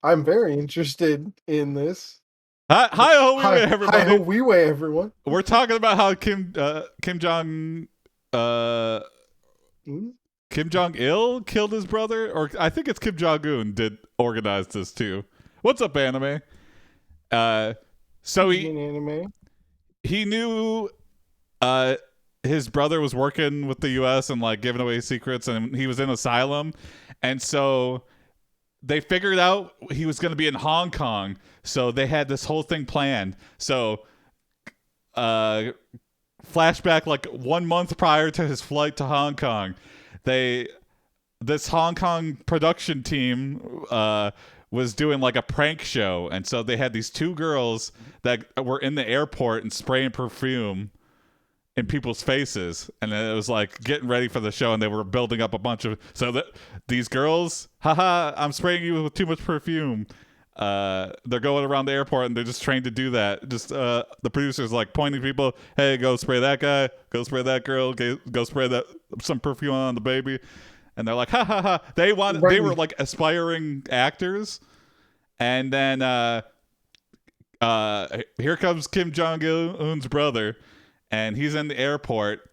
I'm very interested in this. Hi, everybody. Hi, we way, everyone. We're talking about how Kim Jong Hmm? Kim Jong Il killed his brother, or I think it's Kim Jong Un did organize this too. What's up, anime? So You mean anime? he knew uh his brother was working with the U.S. and like giving away secrets, and he was in asylum, and so they figured out he was going to be in Hong Kong, so they had this whole thing planned. So, flashback like 1 month prior to his flight to Hong Kong, this Hong Kong production team was doing like a prank show, and so they had these two girls that were in the airport and spraying perfume in people's faces, and then it was like getting ready for the show, and they were building up a bunch of that these girls, haha, I'm spraying you with too much perfume. They're going around the airport and they're just trained to do that. Just the producers like pointing people, hey, go spray that guy, go spray that girl, go spray that some perfume on the baby, and they're like, ha ha ha. They were like aspiring actors, and then here comes Kim Jong Un's brother. And he's in the airport.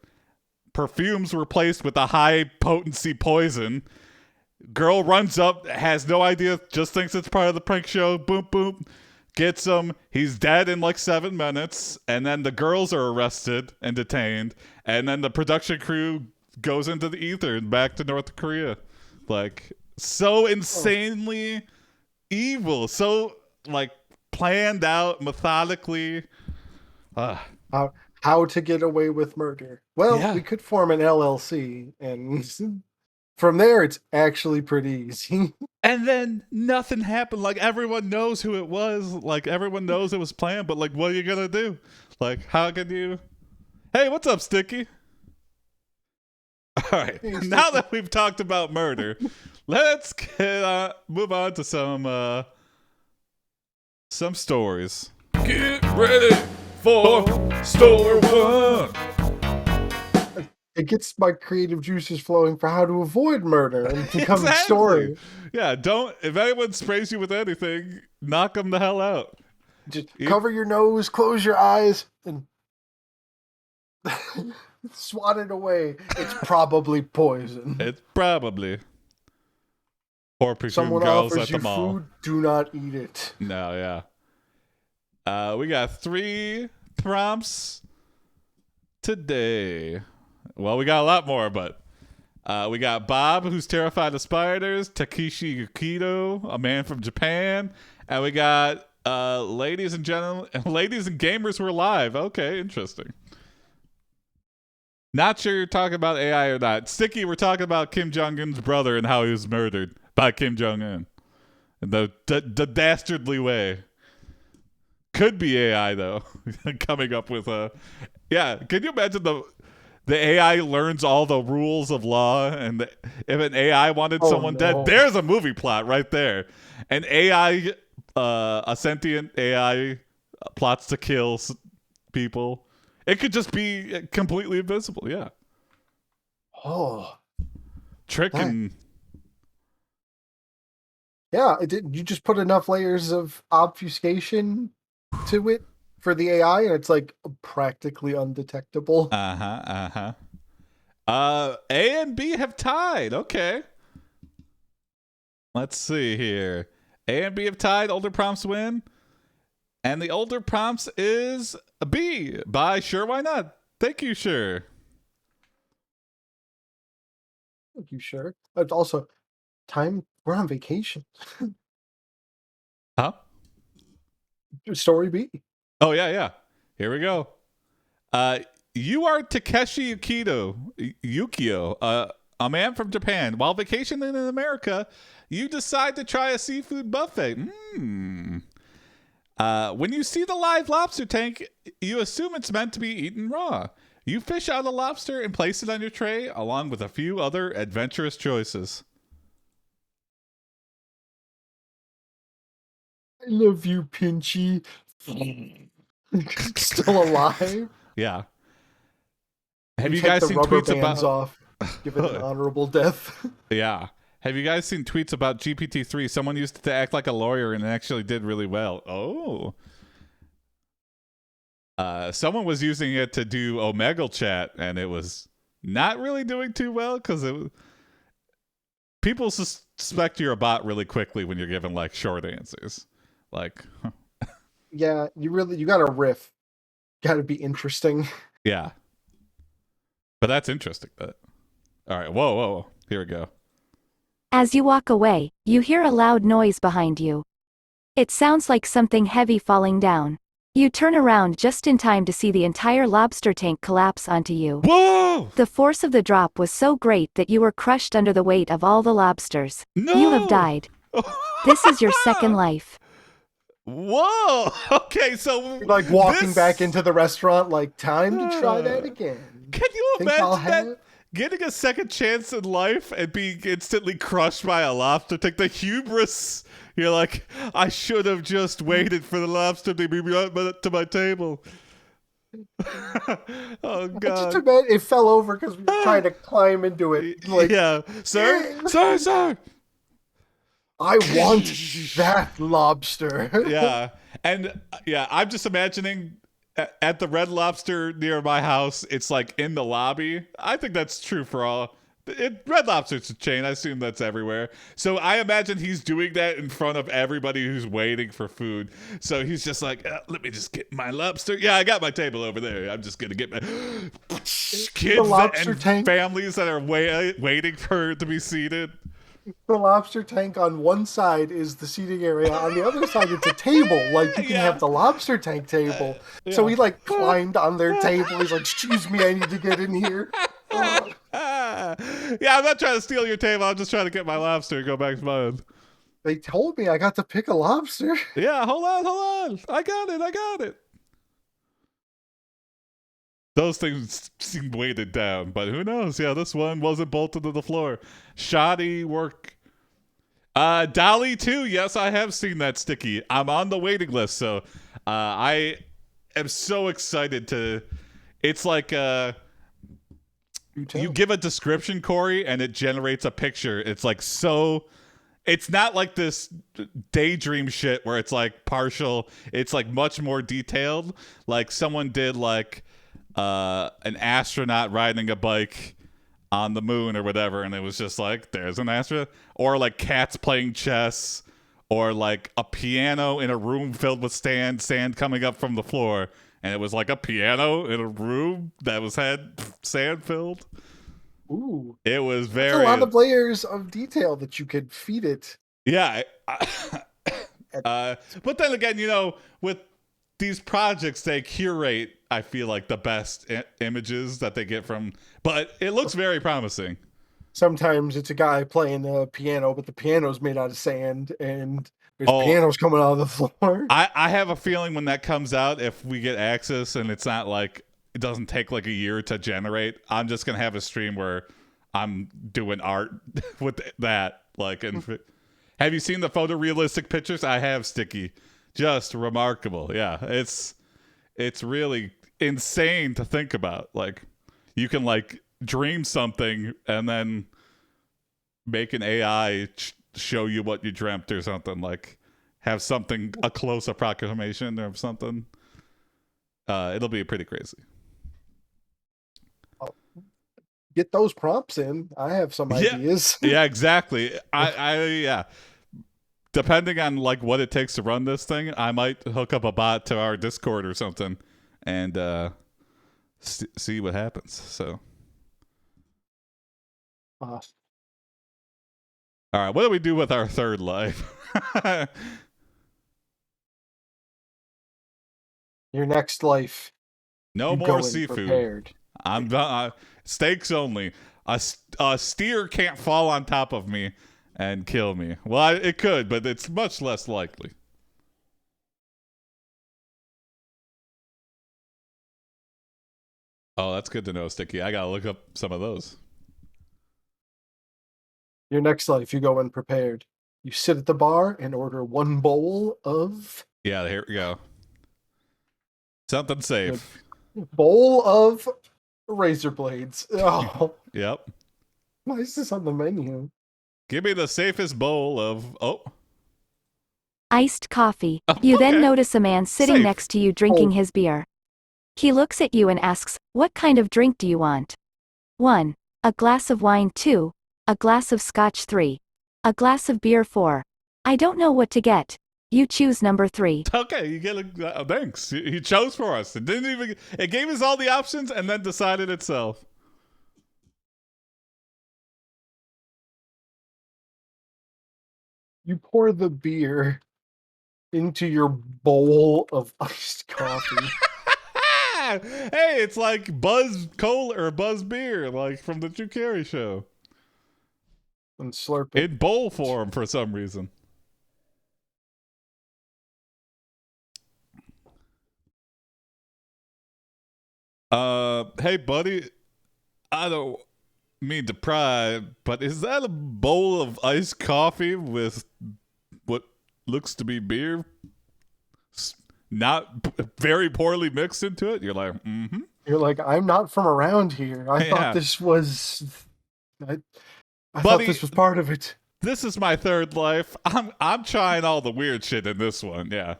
Perfume's replaced with a high potency poison. Girl runs up, has no idea, just thinks it's part of the prank show. Boom, boom. Gets him. He's dead in like 7 minutes. And then the girls are arrested and detained. And then the production crew goes into the ether and back to North Korea. Like, so insanely evil. So, like, planned out methodically. How to get away with murder? Well, Yeah. we could form an LLC, and from there, it's actually pretty easy. And then nothing happened. Like, everyone knows who it was. Like, everyone knows it was planned. But like, what are you gonna do? Like, how can you? Hey, what's up, Sticky? All right. Hey, Now that we've talked about murder, let's move on to some stories. Get ready for story one. It gets my creative juices flowing for how to avoid murder and become a story. Yeah, if anyone sprays you with anything, knock them the hell out. Just cover your nose, close your eyes, and swat it away. It's probably poison. It's probably. Or perfume Someone girls offers at you the mall. food, do not eat it. No, yeah. We got 3 prompts today. Well, we got a lot more, but we got Bob, who's terrified of spiders, Takeshi Yukito, a man from Japan, and we got ladies and gamers were live. Okay, interesting. Not sure you're talking about AI or not. Sticky, we're talking about Kim Jong-un's brother and how he was murdered by Kim Jong-un in the dastardly way. Could be AI though. Coming up with a can you imagine the AI learns all the rules of law, and if an AI wanted someone dead, there's a movie plot right there. An AI a sentient AI plots to kill people. It could just be completely invisible, yeah. Oh. Tricking. Yeah, you just put enough layers of obfuscation to it for the AI, and it's like practically undetectable. A and B have tied. Okay. Let's see here. A and B have tied. Older prompts win. And the older prompts is a B by Sure Why Not. Thank you, Sure. Thank you, Sure. But also, we're on vacation. Huh? Story B. Oh, yeah. Here we go. You are Takeshi Yukio, a man from Japan. While vacationing in America, you decide to try a seafood buffet. When you see the live lobster tank, you assume it's meant to be eaten raw. You fish out a lobster and place it on your tray, along with a few other adventurous choices. I love you, Pinchy. Still alive? Yeah. Have you guys seen tweets about off? Give it an honorable death. Yeah. Have you guys seen tweets about GPT-3? Someone used it to act like a lawyer and it actually did really well. Oh. Someone was using it to do Omegle chat, and it was not really doing too well because people suspect you're a bot really quickly when you're given like short answers. Like, Yeah, you got to riff. Got to be interesting. yeah. But that's interesting. But all right, whoa. Here we go. As you walk away, you hear a loud noise behind you. It sounds like something heavy falling down. You turn around just in time to see the entire lobster tank collapse onto you. Whoa! The force of the drop was so great that you were crushed under the weight of all the lobsters. No! You have died. This is your second life. Whoa! Okay, so You're like walking back into the restaurant, like, time to try that again. Can you Think I'll imagine that? Getting a second chance in life and being instantly crushed by a lobster tank, the hubris. You're like, I should have just waited for the lobster to be brought to my table. Oh god! Just imagine it fell over because we were trying to climb into it. Like, yeah, sir. I want that lobster. Yeah, and yeah, I'm just imagining at the Red Lobster near my house, it's like in the lobby. I think that's true for all. Red Lobster's a chain. I assume that's everywhere. So I imagine he's doing that in front of everybody who's waiting for food. So he's just like, let me just get my lobster. Yeah, I got my table over there. I'm just going to get my kids and tank. families that are waiting for it to be seated. The lobster tank on one side is the seating area. On the other side, it's a table. Like, you can have the lobster tank table. So he, like, climbed on their table. He's like, excuse me, I need to get in here. Yeah, I'm not trying to steal your table. I'm just trying to get my lobster and go back to mine. They told me I got to pick a lobster. Yeah, hold on. I got it. Those things seem weighted down, but who knows? Yeah, this one wasn't bolted to the floor. Shoddy work. Dolly 2. Yes, I have seen that sticky. I'm on the waiting list, so I am so excited to... It's like... You give a description, Corey, and it generates a picture. It's like so... It's not like this daydream shit where it's like partial. It's like much more detailed. Like someone did like an astronaut riding a bike on the moon or whatever, and it was just like, there's an astronaut. Or like cats playing chess, or like a piano in a room filled with sand coming up from the floor. And it was like a piano in a room that had sand filled. Ooh. It was That's a lot of layers of detail that you could feed it. Yeah. But then again, you know, with these projects, they curate, I feel like, the best images that they get from... But it looks very promising. Sometimes it's a guy playing the piano, but the piano's made out of sand, and there's pianos coming out of the floor. I have a feeling when that comes out, if we get access and it's not like... It doesn't take like a year to generate. I'm just gonna have a stream where I'm doing art with that. Like, and have you seen the photorealistic pictures? I have, Sticky. Just remarkable. Yeah, it's really insane to think about. Like, you can like dream something and then make an AI show you what you dreamt or something. Like, have something a close approximation of something. It'll be pretty crazy. Get those prompts in. I have some ideas. Yeah, exactly. I depending on like what it takes to run this thing, I might hook up a bot to our Discord or something and see what happens. So all right, what do we do with our third life? Your next life. No more seafood. Prepared. I'm steaks only. A steer can't fall on top of me and kill me. Well, it could, but it's much less likely. Oh, that's good to know, Sticky. I gotta look up some of those. Your next life, you go in prepared. You sit at the bar and order one bowl of... Yeah, here we go. Something safe. Bowl of razor blades. Oh. Yep. Why is this on the menu? Give me the safest bowl of iced coffee. You then okay. notice a man sitting Safe. next to you drinking Oh. his beer. He looks at you and asks, "What kind of drink do you want?" 1. A glass of wine. 2. A glass of scotch. 3. A glass of beer. 4. I don't know what to get. You choose number 3. Okay, you get thanks. He chose for us. It didn't even. It gave us all the options and then decided itself. You pour the beer into your bowl of iced coffee. Hey, it's like Buzz Cola or Buzz Beer, like from the Drew Carey show. And slurp it. In bowl form for some reason. Hey, buddy. I don't mean to pry, but is that a bowl of iced coffee with what looks to be beer? Not very poorly mixed into it? You're like, mm-hmm. You're like, I'm not from around here. I Yeah. thought this was... I thought Buddy, this was part of it. This is my third life. I'm trying all the weird shit in this one, yeah.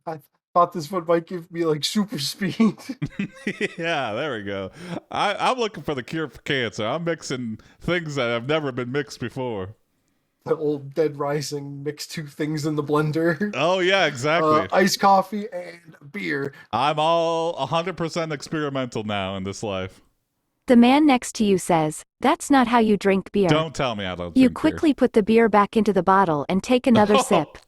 I thought this one might give me, like, super speed. Yeah, there we go. I'm looking for the cure for cancer. I'm mixing things that have never been mixed before. The old Dead Rising, mix two things in the blender. Oh, yeah, exactly. Iced coffee and beer. I'm all 100% experimental now in this life. The man next to you says, "That's not how you drink beer." Don't tell me I don't You drink quickly put the beer back into the bottle and take another sip.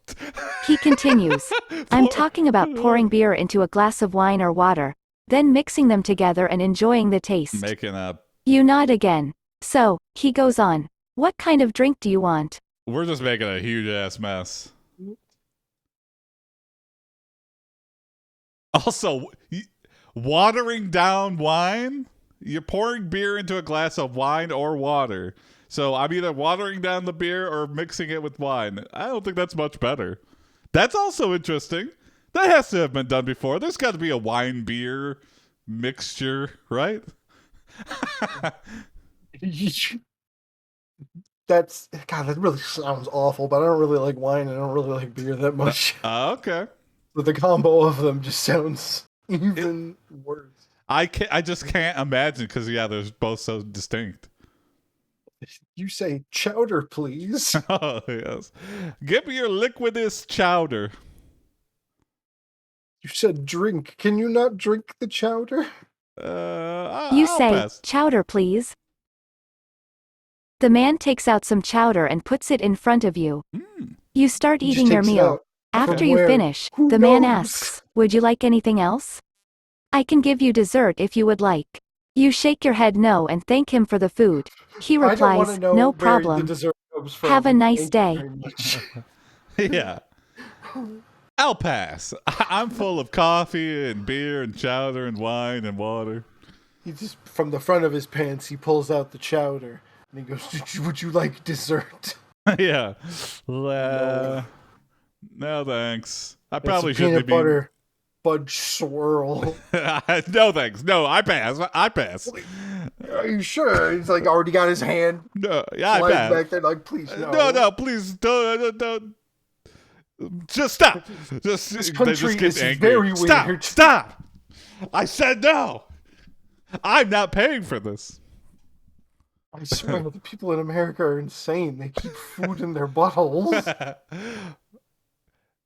He continues, "I'm talking about pouring beer into a glass of wine or water, then mixing them together and enjoying the taste." Making up. You nod again. So, he goes on, "What kind of drink do you want?" We're just making a huge ass mess. Also, watering down wine? You're pouring beer into a glass of wine or water. So I'm either watering down the beer or mixing it with wine. I don't think that's much better. That's also interesting. That has to have been done before. There's got to be a wine beer mixture, right? That's... God, that really sounds awful, but I don't really like wine and I don't really like beer that much. Okay. But the combo of them just sounds even worse. I just can't imagine because, yeah, they're both so distinct. You say chowder, please. Oh, yes. Give me your liquidous chowder. You said drink. Can you not drink the chowder? You I'll say, pass. "Chowder, please." The man takes out some chowder and puts it in front of you. You start He just eating your takes it meal. out. After From you where? finish, Who the man knows? asks, "Would you like anything else?" "I can give you dessert if you would like." You shake your head no and thank him for the food. He I don't want replies, to know "No where the problem. dessert comes from. Have a nice Thank you day." very much. Yeah. I'll pass. I'm full of coffee and beer and chowder and wine and water. He just, from the front of his pants, he pulls out the chowder and he goes, "Would you like dessert?" Yeah. No. No, thanks. I It's probably a shouldn't peanut be. butter fudge swirl. No, thanks. No, I pass. I pass. Are you sure? He's like already got his hand No, yeah, I sliding pass. back there, like, please no. No, please don't. Just stop. This They country just get is angry. very Stop. weird. Stop. I said no. I'm not paying for this. I swear, the people in America are insane. They keep food in their buttholes.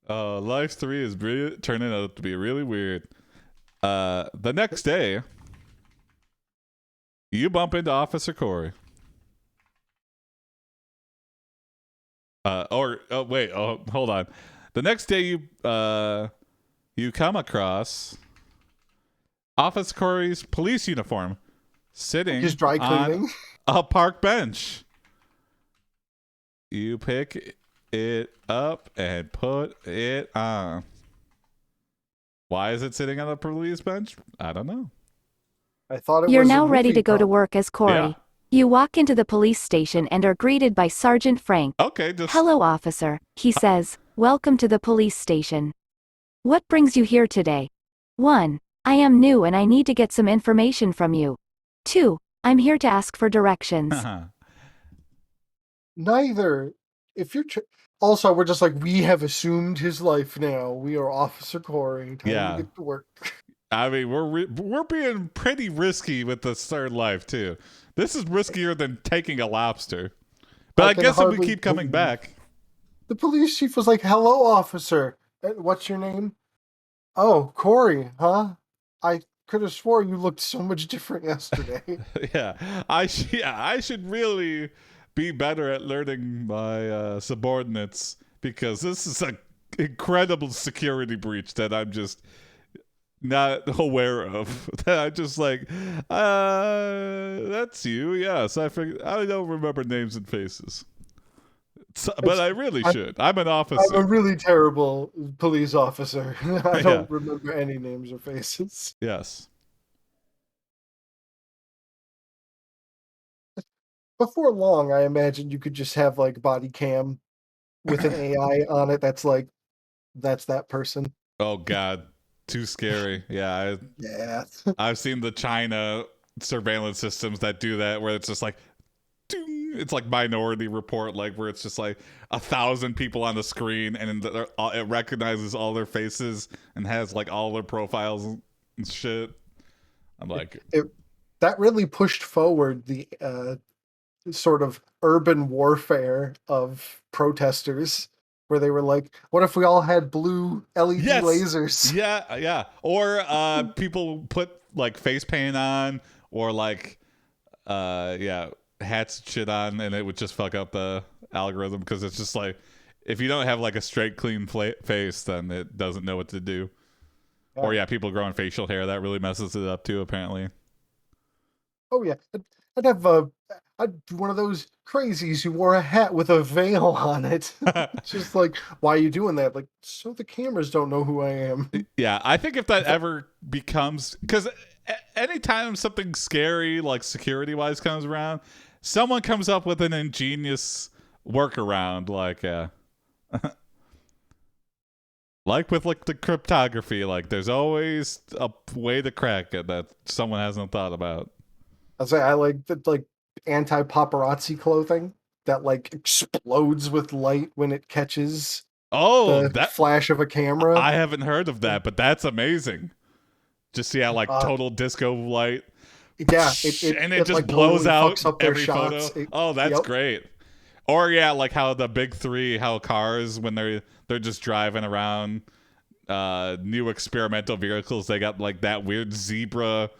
Life 3 is turning out to be really weird. The next day, you bump into Officer Corey. Hold on. The next day, you come across Officer Corey's police uniform sitting Just dry cleaning. on a park bench. You pick it up and put it on. Why is it sitting on a police bench? I don't know. I thought it You're was a now ready movie to go to prop. work as Corey. Yeah. You walk into the police station and are greeted by Sergeant Frank. Okay, just "Hello, officer," he says. "Welcome to the police station. What brings you here today?" 1. I am new and I need to get some information from you. 2. I'm here to ask for directions. Neither. If you're also, we're just like, we have assumed his life now. We are Officer Corey. Time to Yeah. get to work. I mean, we're being pretty risky with this third life too. This is riskier than taking a lobster. But I can guess if we hardly keep coming believe- back. The police chief was like, "Hello, officer. What's your name?" "Oh, Corey, huh? I could have swore you looked so much different yesterday." Yeah, I should really be better at learning my subordinates, because this is an incredible security breach that I'm just not aware of. That I just like, that's you. Yes, I don't remember names and faces. But I really should. I'm an I'm a officer. really terrible police officer. I Yeah. don't remember any names or faces. Yes. Before long, I imagine you could just have like body cam with an AI on it. That's that person. Oh God, too scary. Yeah, Yeah. I've seen the China surveillance systems that do that, where it's just like, ding, it's like Minority Report, like where it's just like 1,000 people on the screen, and it recognizes all their faces and has like all their profiles and shit. I'm like, That really pushed forward the sort of urban warfare of protesters, where they were like, what if we all had blue LED yes, lasers? yeah, or people put like face paint on, or like yeah, hats and shit on, and it would just fuck up the algorithm, because it's just like, if you don't have like a straight clean face, then it doesn't know what to do. Yeah. Or yeah, people growing facial hair, that really messes it up too, apparently. Oh yeah, I'd be one of those crazies who wore a hat with a veil on it. It's just like, why are you doing that? Like, so the cameras don't know who I am. Yeah, I think if that ever becomes, because anytime something scary like security wise comes around, someone comes up with an ingenious workaround, like like with like the cryptography, like there's always a way to crack it that someone hasn't thought about. I like the like anti-paparazzi clothing that like explodes with light when it catches Oh, the that flash of a camera. I haven't heard of that, but that's amazing. Just see how like total disco light, Yeah, and it just like blows totally out fucks up their every shots. photo. Oh, that's Yep. great. Or yeah, like how the big three, how cars, when they're just driving around new experimental vehicles, they got like that weird zebra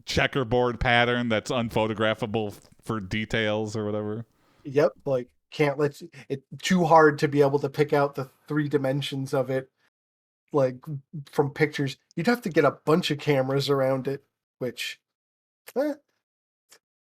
checkerboard pattern that's unphotographable for details or whatever. Yep, like can't let it too hard to be able to pick out the 3 dimensions of it, like from pictures. You'd have to get a bunch of cameras around it, which eh,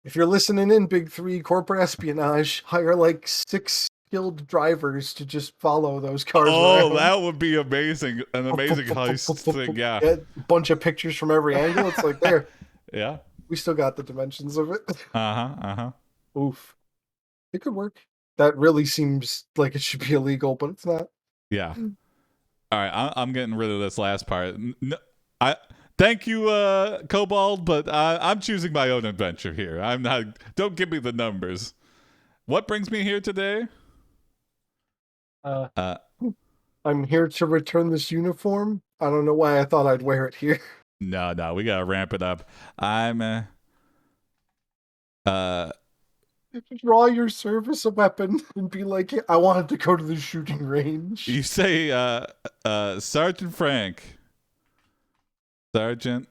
if you're listening in, Big Three corporate espionage, hire like 6 skilled drivers to just follow those cars Oh, around. that would be amazing. An amazing heist thing, yeah. A bunch of pictures from every angle. It's like, there, Yeah. we still got the dimensions of it. Uh-huh. Oof. It could work. That really seems like it should be illegal, but it's not. Yeah. All right, I'm getting rid of this last part. I thank you, Kobold, but I'm choosing my own adventure here. I'm not. Don't give me the numbers. What brings me here today? I'm here to return this uniform. I don't know why I thought I'd wear it here. No, we gotta ramp it up. I'm Draw your service a weapon and be like, I wanted to go to the shooting range. You say, Sergeant Frank. Sergeant,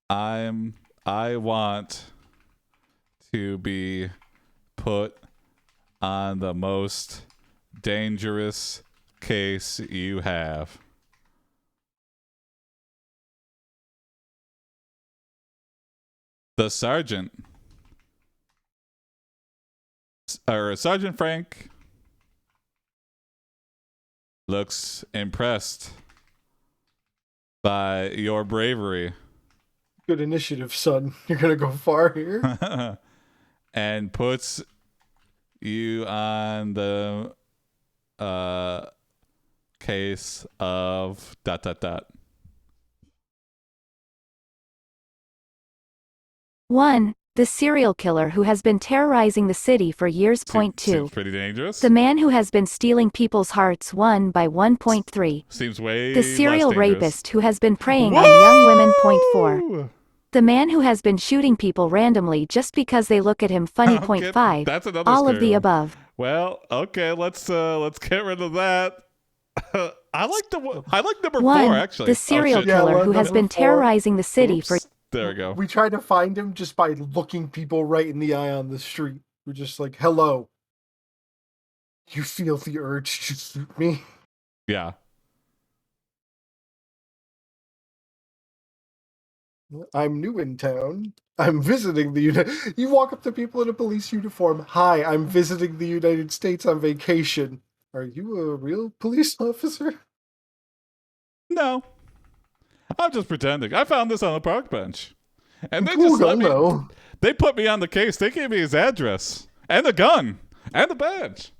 I want to be put on the most dangerous case you have. The sergeant, or Sergeant Frank, looks impressed by your bravery. Good initiative, son. You're gonna go far here. And puts you on the case of ... 1. the serial killer who has been terrorizing the city for years. Point 2. Seems pretty dangerous. The man who has been stealing people's hearts 1 by 1.3. Seems way The serial less dangerous. rapist who has been preying on young women. Point 4. Woo! The man who has been shooting people randomly just because they look at him funny. Okay, Point 5. that's another All of scary the one. above. Well, okay, let's get rid of that. I like number 1. 4 actually. The serial shit. killer Yeah, who has number been 4. terrorizing the city for. Oops. There we go. We try to find him just by looking people right in the eye on the street. We're just like, hello. You feel the urge to shoot me? Yeah. I'm new in town. I'm visiting the United... You walk up to people in a police uniform. Hi, I'm visiting the United States on vacation. Are you a real police officer? No. I'm just pretending. I found this on a park bench. And they Cool just let gun, me... though. They put me on the case. They gave me his address. And the gun. And the badge.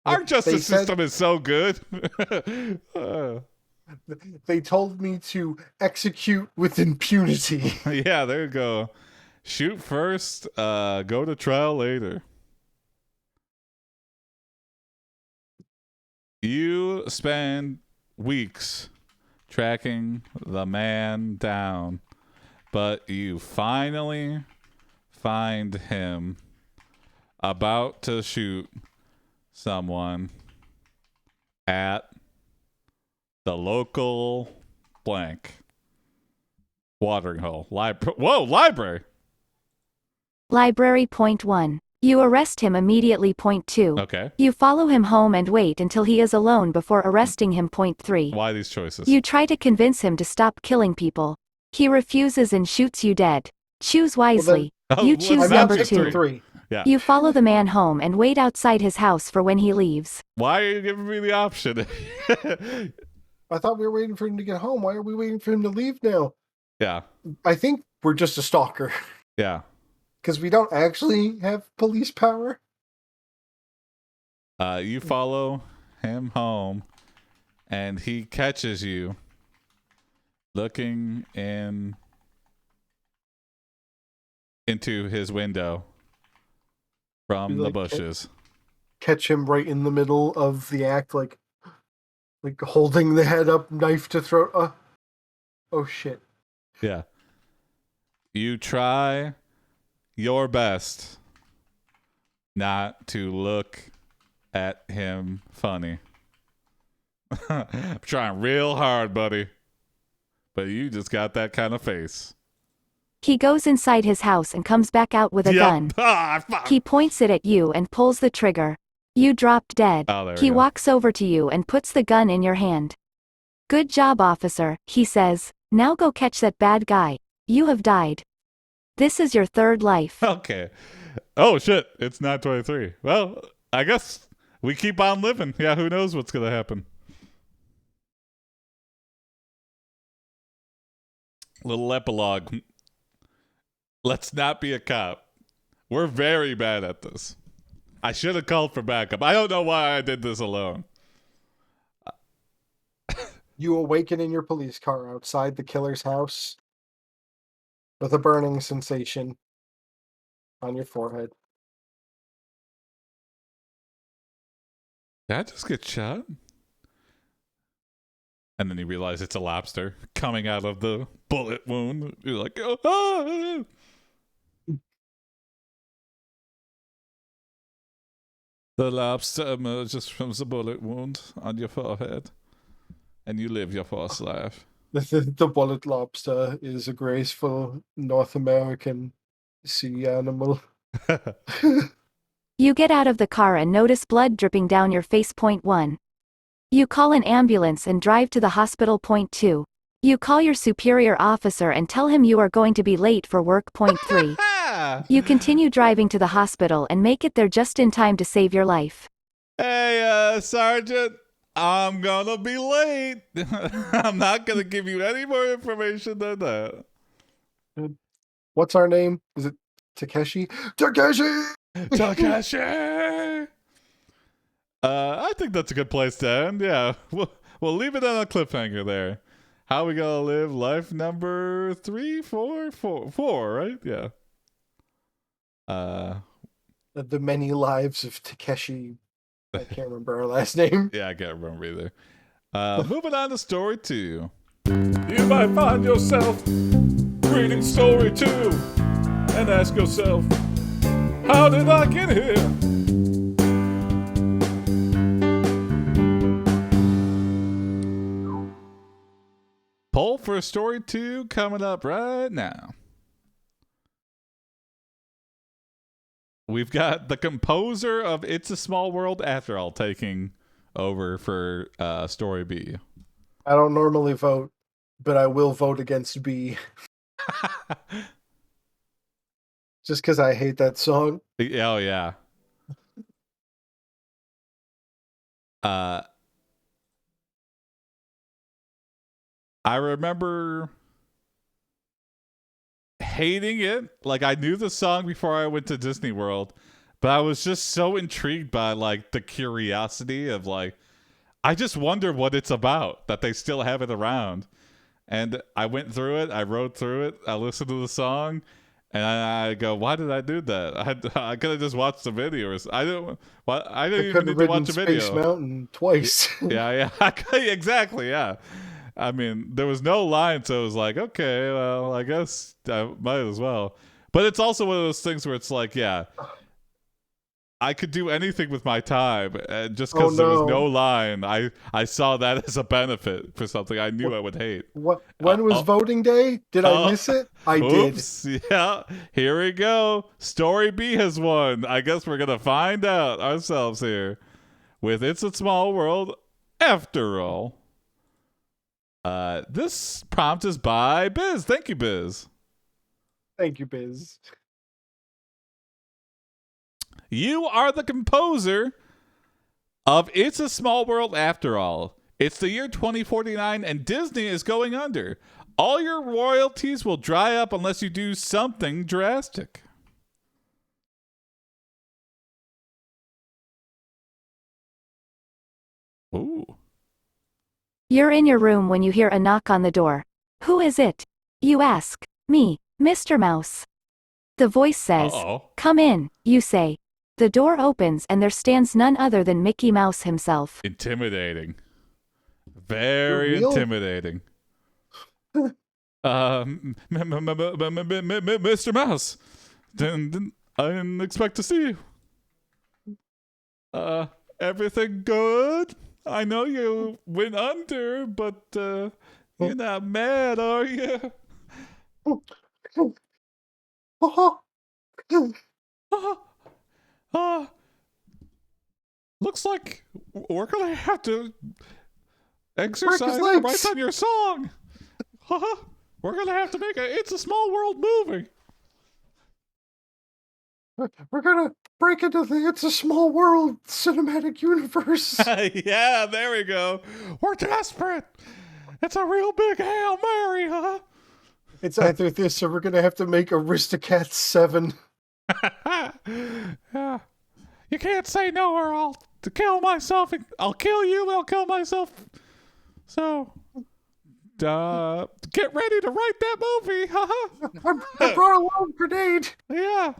Our justice system is so good. They told me to execute with impunity. Yeah, there you go. Shoot first, go to trial later. You spend weeks tracking the man down, but you finally find him about to shoot someone at the local blank watering hole. Library. Library. Point 1. You arrest him immediately. Point 2. Okay. You follow him home and wait until he is alone before arresting him. Point 3. Why these choices? You try to convince him to stop killing people. He refuses and shoots you dead. Choose wisely. Oh, You well, choose it's number not 2. 3. Yeah. You follow the man home and wait outside his house for when he leaves. Why are you giving me the option? I thought we were waiting for him to get home. Why are we waiting for him to leave now? Yeah. I think we're just a stalker. Yeah. Because we don't actually have police power. You follow him home, and he catches you looking into his window from the bushes. Catch him right in the middle of the act, like holding the head up, knife to throat. Oh shit. Yeah. You try your best not to look at him funny. I'm trying real hard, buddy. But you just got that kind of face. He goes inside his house and comes back out with a gun. Ah, fuck. He points it at you and pulls the trigger. You dropped dead. Oh, there we He go. walks over to you and puts the gun in your hand. Good job, officer, he says. Now go catch that bad guy. You have died. This is your third life. Okay. Oh, shit. It's not 23. Well, I guess we keep on living. Yeah, who knows what's going to happen. Little epilogue. Let's not be a cop. We're very bad at this. I should have called for backup. I don't know why I did this alone. You awaken in your police car outside the killer's house with a burning sensation on your forehead. Did I just get shot? And then you realize it's a lobster coming out of the bullet wound. You're like, oh, ah! The lobster emerges from the bullet wound on your forehead, and you live your first life. The bullet lobster is a graceful North American sea animal. You get out of the car and notice blood dripping down your face. Point 1. You call an ambulance and drive to the hospital. Point 2. You call your superior officer and tell him you are going to be late for work. Point 3. You continue driving to the hospital and make it there just in time to save your life. Hey, Sergeant, I'm gonna be late. I'm not gonna give you any more information than that. What's our name? Is it Takeshi? Takeshi! Takeshi! I think that's a good place to end. Yeah, we'll leave it on a cliffhanger there. How we gonna live life number 4, right? Yeah. The Many Lives of Takeshi. I can't remember her last name. Yeah, I can't remember either. Moving on to story 2. You might find yourself reading story 2 and ask yourself, how did I get here? Poll for story 2 coming up right now. We've got the composer of It's a Small World After All taking over for story B. I don't normally vote, but I will vote against B. Just because I hate that song. Oh, yeah. I remember hating it. Like, I knew the song before I went to Disney World, but I was just so intrigued by, like, the curiosity of, like, I just wonder what it's about that they still have it around. And I went through it. I wrote through it. I listened to the song. And I go, why did I do that? I could have just watched the video. I didn't even need to watch a video. Space Mountain twice. Yeah. Exactly, yeah. I mean, there was no line, so it was like, okay, well, I guess I might as well. But it's also one of those things where it's like, yeah, I could do anything with my time, and just because there was no line, I saw that as a benefit for something I knew I would hate. When was voting day? Did I miss it? I oops, did. Yeah, here we go. Story B has won. I guess we're gonna find out ourselves here with It's a Small World After All. This prompt is by Biz. Thank you, Biz. Thank you, Biz. You are the composer of It's a Small World After All. It's the year 2049 and Disney is going under. All your royalties will dry up unless you do something drastic. Ooh. You're in your room when you hear a knock on the door. Who is it? You ask. Me, Mr. Mouse. The voice says, come in, you say. The door opens and there stands none other than Mickey Mouse himself. Intimidating. Very intimidating. Mr. Mouse, I didn't expect to see you. Everything good? I know you went under, but you're not mad, are you? Looks like we're gonna have to exercise the rights on your song. We're gonna have to make It's a Small World movie. We're gonna break into the It's a Small World cinematic universe. Yeah, there we go. We're desperate. It's a real big Hail Mary, huh? It's either this or we're gonna have to make Aristocats 7. Yeah. You can't say no or I'll kill myself. I'll kill you, I'll kill myself. So, get ready to write that movie, I brought a long grenade. Yeah.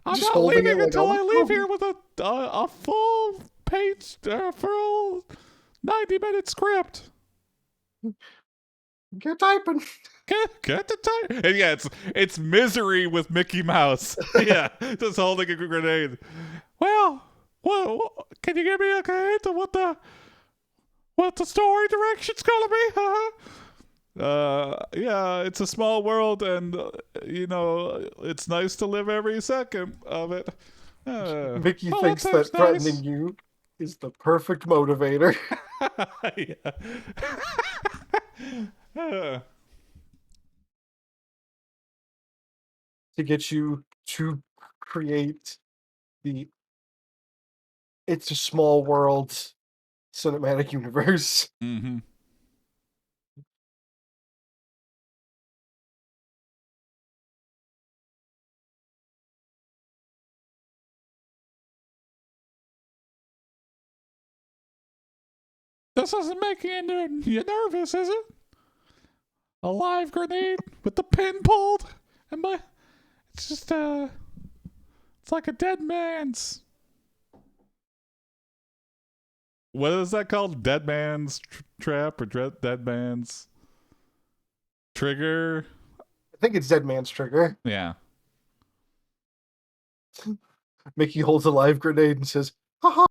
I'm not leaving until I leave here with a full page, full 90-minute script. Get typing. Get to type. And yeah, it's misery with Mickey Mouse. Yeah, just holding a grenade. Well, can you give me a hint of what the story direction's gonna be? Yeah, it's a small world, and it's nice to live every second of it. Mickey thinks that threatening you is the perfect motivator. Yeah. To get you to create the It's a Small World cinematic universe. Mm-hmm. This isn't making you nervous, is it? a live grenade with the pin pulled, and it's just it's like a dead man's. What is that called? Dead man's trap or dead man's trigger? I think it's Dead Man's Trigger. Yeah. Mickey holds a live grenade and says, "Haha,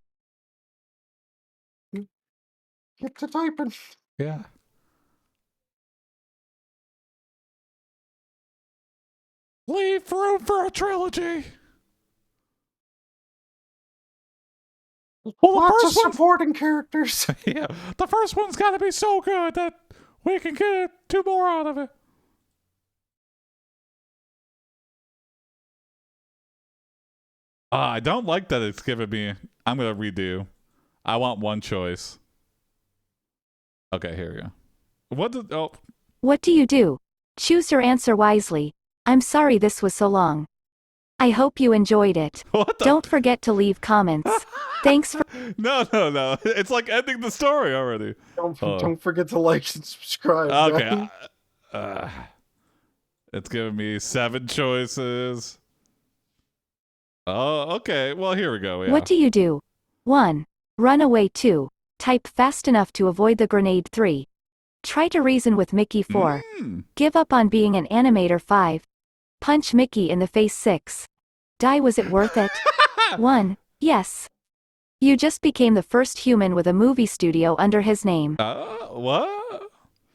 get to typing." Yeah. Leave room for a trilogy. Well, the Lots of first one, supporting characters. yeah, the first one's got to be so good that we can get 2 more out of it. I don't like that it's giving me. I'm gonna redo. I want one choice. Okay, here we go. What do you do? Choose your answer wisely. I'm sorry this was so long. I hope you enjoyed it. What the? Don't forget to leave comments. Thanks for. No. It's like ending the story already. Don't forget to like and subscribe. Okay. guys. It's giving me 7 choices. Oh, okay. Well, here we go. Yeah. What do you do? 1. Run away. 2. Type fast enough to avoid the grenade. 3. Try to reason with Mickey. 4. Give up on being an animator. 5. Punch Mickey in the face. 6. Die. Was it worth it? 1. Yes. You just became the first human with a movie studio under his name. What?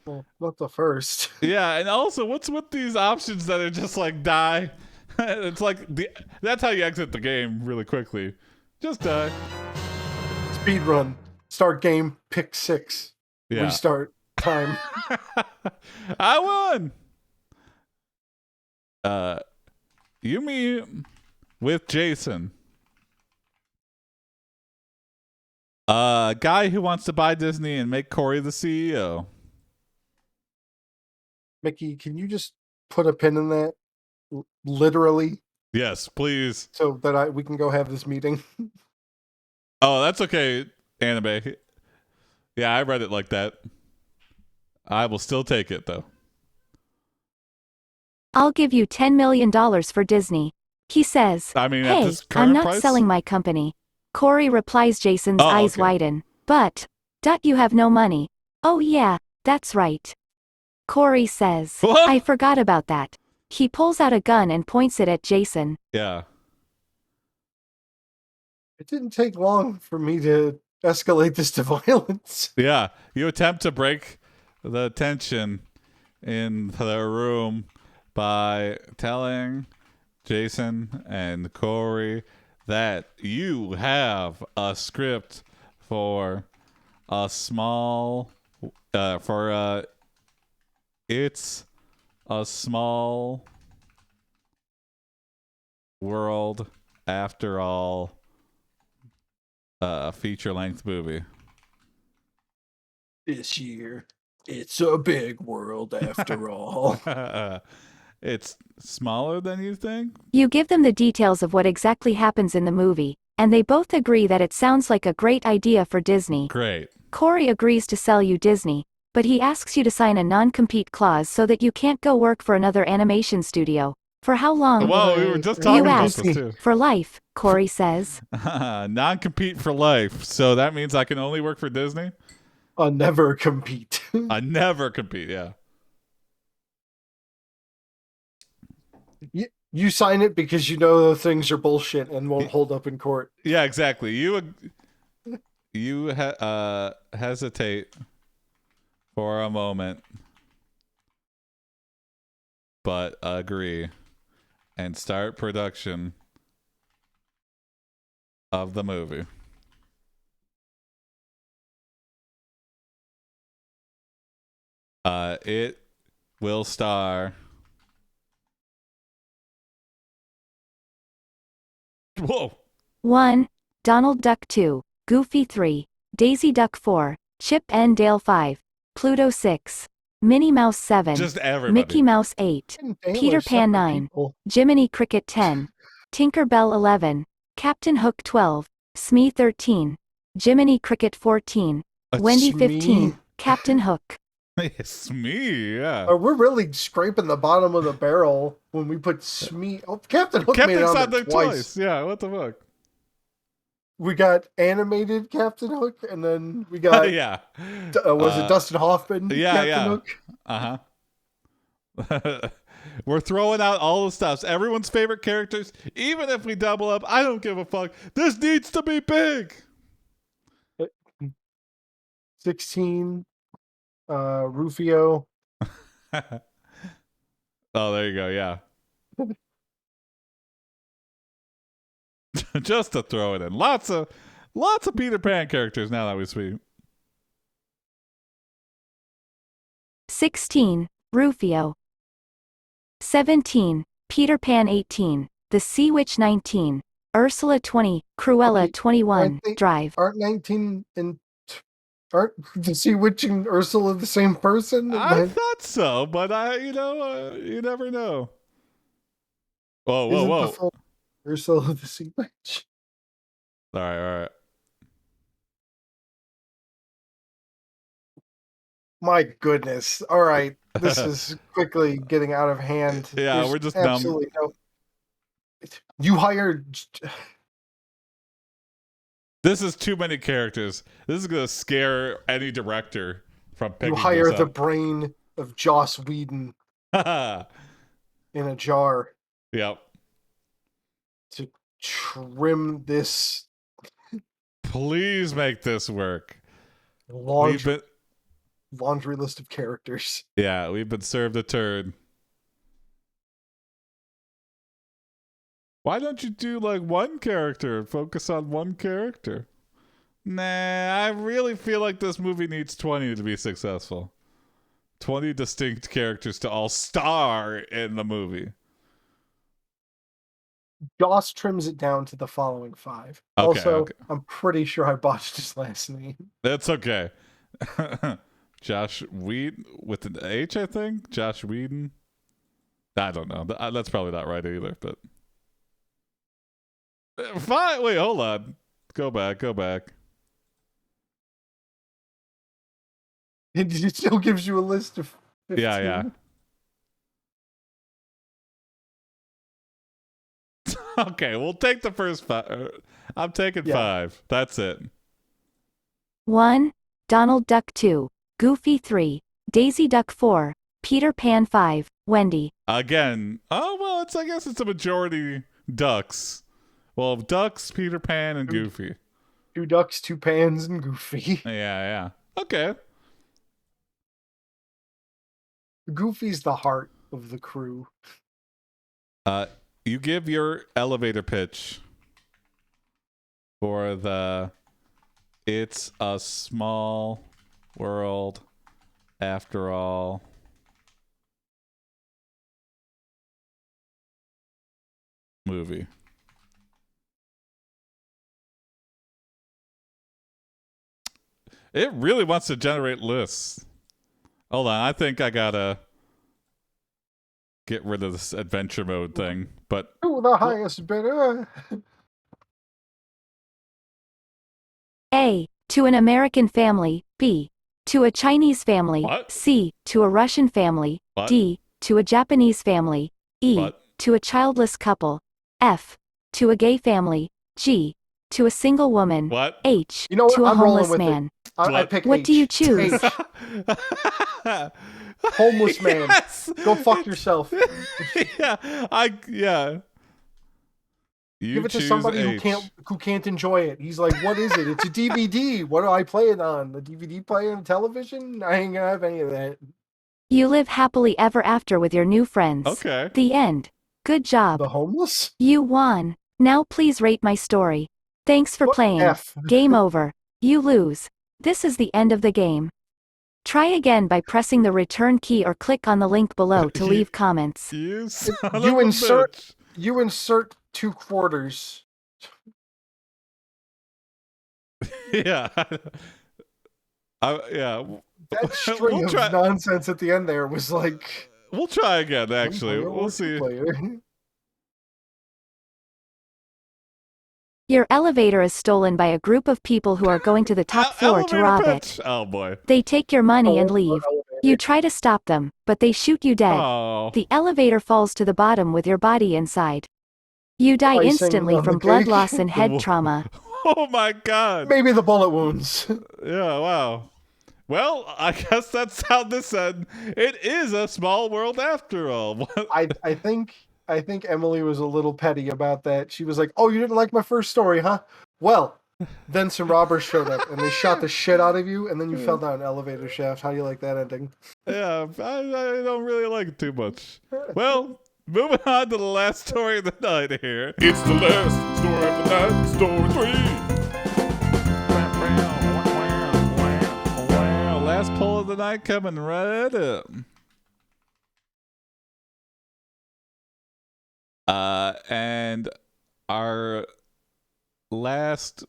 Well, not the first. Yeah, and also, what's with these options that are just like die? It's like that's how you exit the game really quickly. Just die. Speed run. Start game. Pick 6. Yeah. Restart. Time. I won. You meet with Jason, a guy who wants to buy Disney and make Corey the CEO. Mickey, can you just put a pin in that? Literally. Yes, please. So that we can go have this meeting. Oh, that's okay, anime. Yeah, I read it like that. I will still take it, though. I'll give you $10 million for Disney. He says, I mean, at hey, this current I'm not price? selling my company. Corey replies. Jason's eyes okay. widen. But, you have no money. Oh yeah, that's right. Corey says, What? I forgot about that. He pulls out a gun and points it at Jason. Yeah. It didn't take long for me to escalate this to violence. Yeah. You attempt to break the tension in the room by telling Jason and Corey that you have a script for a small it's a small world after all feature-length movie. This year, it's a big world after all. It's smaller than you think? You give them the details of what exactly happens in the movie, and they both agree that it sounds like a great idea for Disney. Great. Corey agrees to sell you Disney, but he asks you to sign a non-compete clause so that you can't go work for another animation studio. For how long? Whoa, we were just talking You about ask. this too. For life, Corey says. Non-compete for life. So that means I can only work for Disney? Never compete. I never compete, yeah. You sign it because you know the things are bullshit and won't hold up in court. Yeah, exactly. You hesitate for a moment, but agree and start production of the movie. It will star. Whoa. 1. Donald Duck 2, Goofy 3, Daisy Duck 4, Chip and Dale 5, Pluto 6, Minnie Mouse 7, Just everybody. Mickey Mouse 8, And Dale Peter are Pan separate 9, people. Jiminy Cricket 10, Tinker Bell 11, Captain Hook 12, Smee 13, Jiminy Cricket 14, Wendy Smee? 15, Captain Hook Smee, yeah. We're really scraping the bottom of the barrel when we put Smee. Oh, Captain Hook Captain made it on on there there twice. Yeah, what the fuck? We got animated Captain Hook, and then we got yeah. was it Dustin Hoffman? Captain Hook. We're throwing out all the stuffs. Everyone's favorite characters. Even if we double up, I don't give a fuck. This needs to be big. 16. Rufio. Oh, there you go. Yeah. Just to throw it in. Lots of Peter Pan characters now that we speak. 16. Rufio. 17. Peter Pan 18. The Sea Witch 19. Ursula 20. Cruella 21. Drive. Aren't 19 and aren't the Sea Witch and Ursula the same person? I thought so, but you never know. Whoa. The full Ursula the Sea Witch. All right. My goodness. All right. This is quickly getting out of hand. Yeah, we're just absolutely numb. You hired. This is too many characters. This is gonna scare any director from picking. You hire the brain of Joss Whedon in a jar. Yep. To trim this. Please make this work. Laundry list of characters. Yeah, we've been served a turd. Why don't you do like one character and focus on one character? Nah, I really feel like this movie needs 20 to be successful. 20 distinct characters to all star in the movie. Joss trims it down to the following 5. Okay. I'm pretty sure I botched his last name. That's okay. Josh Whedon with an H, I think. Josh Whedon. I don't know. That's probably not right either. But fine. Wait, hold on. Go back. It still gives you a list of 15. Yeah. Okay, we'll take the first 5. I'm taking 5. That's it. 1. Donald Duck 2. Goofy 3. Daisy Duck 4. Peter Pan 5. Wendy. Again. Oh, well, I guess it's a majority ducks. Well, ducks, Peter Pan, and Goofy. 2 ducks, 2 pans, and Goofy. Yeah. Okay. Goofy's the heart of the crew. You give your elevator pitch for the It's a Small World After All movie. It really wants to generate lists. Hold on, I think I gotta get rid of this adventure mode thing, but to the highest bidder. A. To an American family. B. To a Chinese family. What? C. To a Russian family. What? D. To a Japanese family. E. What? To a childless couple. F. To a gay family. G. To a single woman. What? H. You know what? To a I'm rolling homeless with man. I pick What H. do you choose? H. Homeless man. Yes! Go fuck yourself. Yeah. You give it to choose somebody H. who can't enjoy it. He's like, what is it? It's a DVD. What do I play it on? The DVD player and television? I ain't gonna have any of that. You live happily ever after with your new friends. Okay. The end. Good job. The homeless? You won. Now please rate my story. Thanks for playing. F. Game over. You lose. This is the end of the game. Try again by pressing the return key or click on the link below to leave comments. You insert 2 quarters. Yeah. Yeah. That string of nonsense at the end there was like... We'll try again, actually. We'll see. Your elevator is stolen by a group of people who are going to the top floor to rob it. Oh boy. They take your money and leave. You try to stop them, but they shoot you dead. Oh. The elevator falls to the bottom with your body inside. You die Icing instantly on from the blood cake. loss and head trauma. Oh my god. Maybe the bullet wounds. Yeah, wow. Well, I guess that's how this ended. It is a small world after all. I think Emily was a little petty about that. She was like, "Oh, you didn't like my first story, huh? Well, then some robbers showed up and they shot the shit out of you, and then you fell down an elevator shaft. How do you like that ending?" Yeah, I don't really like it too much. Well, moving on to the last story of the night here. It's the last story of the night, story 3. Last poll of the night coming right up. And our last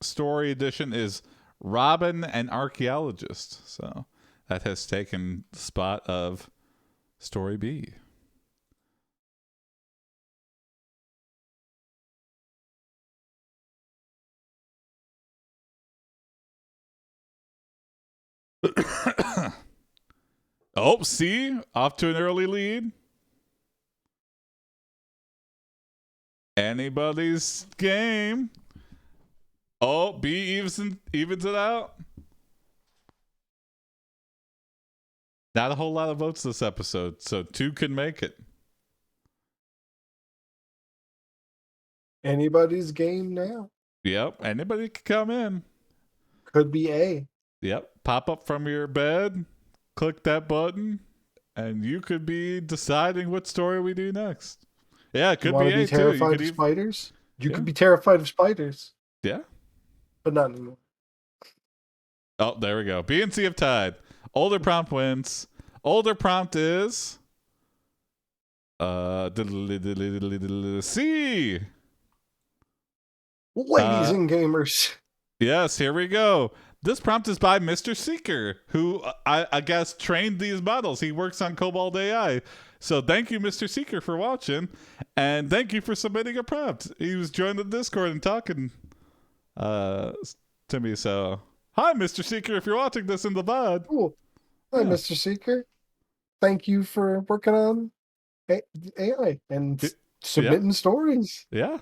story edition is Robin, an archaeologist. So that has taken the spot of story B. Oh, see? Off to an early lead. Anybody's game. Oh, B evens it out. Not a whole lot of votes this episode, so 2 can make it. Anybody's game now. Yep, anybody can come in. Could be A. Yep, pop up from your bed, click that button, and you could be deciding what story we do next. Yeah, it could you be be A too. terrified of spiders? You could be terrified of spiders. Yeah. But not anymore. Oh, there we go. B and C have tied. Older prompt wins. Older prompt is C. Ladies and gamers. Yes, here we go. This prompt is by Mr. Seeker, who I guess trained these models. He works on KoboldAI. So thank you, Mr. Seeker, for watching. And thank you for submitting a prompt. He was joining the Discord and talking to me. So, hi, Mr. Seeker, if you're watching this in the VOD. Cool. Hi, Yeah. Mr. Seeker. Thank you for working on AI and submitting stories. Yeah.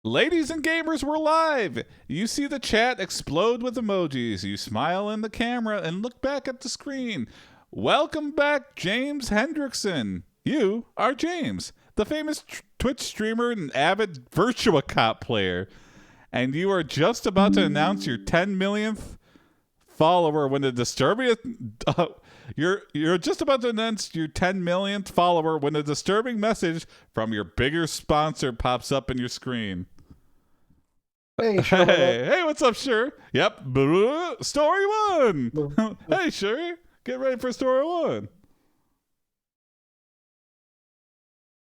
Ladies and gamers, we're live. You see the chat explode with emojis. You smile in the camera and look back at the screen. Welcome back, James Hendrickson. You are James, the famous Twitch streamer and avid Virtua Cop player. And you are just about to announce your 10 millionth follower when the disturbing you're just about to announce your 10 millionth follower when a disturbing message from your bigger sponsor pops up in your screen. Hey, sure. Hey, what's up, Sure? Yep. Story 1. Hey, Sure. Get ready for story 1.